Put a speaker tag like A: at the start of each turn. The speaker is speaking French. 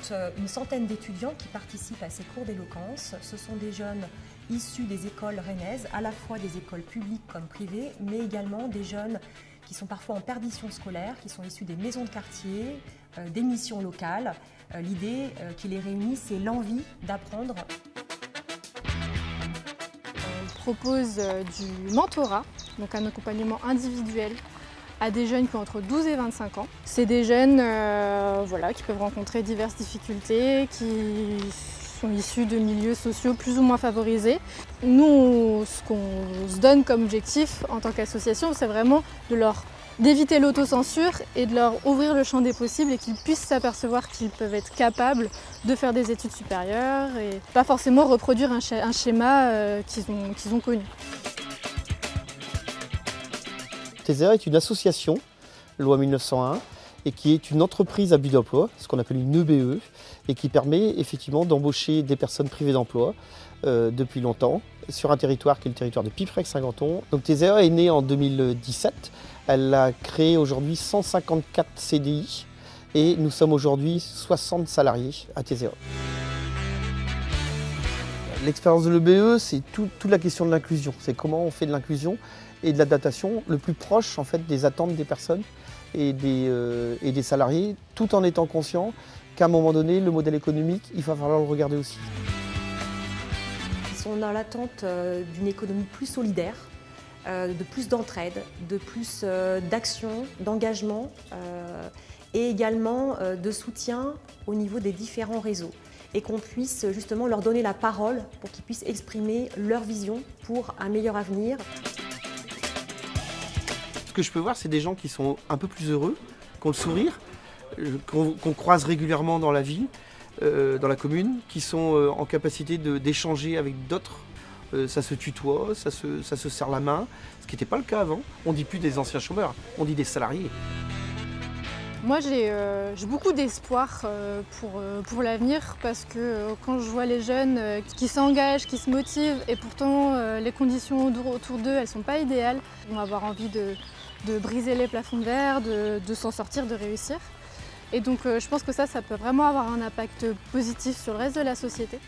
A: compte une centaine d'étudiants qui participent à ces cours d'éloquence. Ce sont des jeunes issus des écoles rennaises, à la fois des écoles publiques comme privées, mais également des jeunes qui sont parfois en perdition scolaire, qui sont issus des maisons de quartier, des missions locales. L'idée qui les réunit, c'est l'envie d'apprendre.
B: On propose du mentorat, donc un accompagnement individuel à des jeunes qui ont entre 12 et 25 ans. C'est des jeunes qui peuvent rencontrer diverses difficultés, qui sont issus de milieux sociaux plus ou moins favorisés. Nous, ce qu'on se donne comme objectif en tant qu'association, c'est vraiment d'éviter l'autocensure et de leur ouvrir le champ des possibles et qu'ils puissent s'apercevoir qu'ils peuvent être capables de faire des études supérieures et pas forcément reproduire un schéma qu'ils ont connu.
C: TESEA est une association, loi 1901, et qui est une entreprise à but d'emploi, ce qu'on appelle une EBE, et qui permet effectivement d'embaucher des personnes privées d'emploi depuis longtemps, sur un territoire qui est le territoire de Piperec-Saint-Ganton. Donc TESEA est née en 2017, elle a créé aujourd'hui 154 CDI, et nous sommes aujourd'hui 60 salariés à TESEA. L'expérience de l'EBE, c'est toute la question de l'inclusion, c'est comment on fait de l'inclusion et de l'adaptation le plus proche en fait, des attentes des personnes et des salariés, tout en étant conscient qu'à un moment donné, le modèle économique, il va falloir le regarder aussi.
A: Ils sont dans l'attente d'une économie plus solidaire, de plus d'entraide, de plus d'action, d'engagement et également de soutien au niveau des différents réseaux et qu'on puisse justement leur donner la parole pour qu'ils puissent exprimer leur vision pour un meilleur avenir.
C: Ce que je peux voir, c'est des gens qui sont un peu plus heureux, qui ont le sourire, qu'on croise régulièrement dans la vie, dans la commune, qui sont en capacité d'échanger avec d'autres. Ça se tutoie, ça se serre la main, ce qui n'était pas le cas avant. On ne dit plus des anciens chômeurs, on dit des salariés.
B: Moi, j'ai beaucoup d'espoir pour l'avenir parce que quand je vois les jeunes qui s'engagent, qui se motivent et pourtant les conditions autour d'eux, elles ne sont pas idéales, ils vont avoir envie de briser les plafonds de verre, de s'en sortir, de réussir. Et donc je pense que ça peut vraiment avoir un impact positif sur le reste de la société.